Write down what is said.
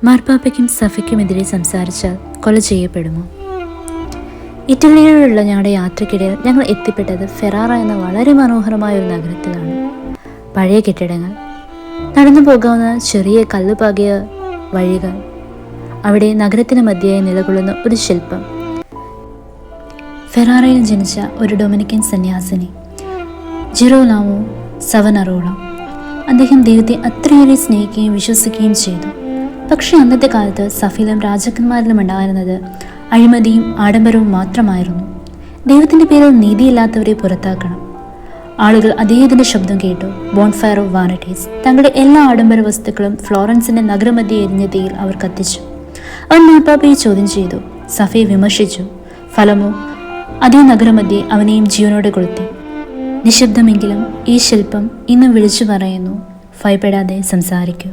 മാർപ്പാപ്പയ്ക്കും സഭയ്ക്കുമെതിരെ സംസാരിച്ചാൽ കൊല ചെയ്യപ്പെടുമോ? ഇറ്റലിയിലുള്ള ഞങ്ങളുടെ യാത്രക്കിടയിൽ ഞങ്ങൾ എത്തിപ്പെട്ടത് ഫെറാറ എന്ന വളരെ മനോഹരമായ ഒരു നഗരത്തിലാണ്. പഴയ കെട്ടിടങ്ങൾ, നടന്നു പോകാവുന്ന ചെറിയ കല്ലുപാകിയ വഴികൾ, അവിടെ നഗരത്തിന് മധ്യയായി നിലകൊള്ളുന്ന ഒരു ശില്പം. ഫെറാറയിൽ ജനിച്ച ഒരു ഡൊമിനിക്കൻ സന്യാസിനി, ജിറോലാമോ സവനറോള. അദ്ദേഹം ദൈവത്തെ അത്രയേറെ സ്നേഹിക്കുകയും വിശ്വസിക്കുകയും ചെയ്തു. പക്ഷേ അന്നത്തെ കാലത്ത് സഭയിലും രാജാക്കന്മാരിലും ഉണ്ടായിരുന്നത് അഴിമതിയും ആഡംബരവും മാത്രമായിരുന്നു. ദൈവത്തിൻ്റെ പേരിൽ നീതിയില്ലാത്തവരെ പുറത്താക്കണം. ആളുകൾ അദ്ദേഹത്തിൻ്റെ ശബ്ദം കേട്ടു. Bonfire of vanities. തങ്ങളുടെ എല്ലാ ആഡംബര വസ്തുക്കളും ഫ്ലോറൻസിൻ്റെ നഗരമധ്യേ എരിഞ്ഞ തീയിൽ അവർ കത്തിച്ചു. അവൻ മാർപ്പാപ്പയെ ചോദ്യം ചെയ്തു, സഭയെ വിമർശിച്ചു. ഫലമോ, അതേ നഗരമധ്യേ അവനെയും ജീവനോടെ കൊളുത്തി. നിശബ്ദമെങ്കിലും ഈ ശില്പം ഇന്നും വിളിച്ചു പറയുന്നു, ഭയപ്പെടാതെ സംസാരിക്കൂ.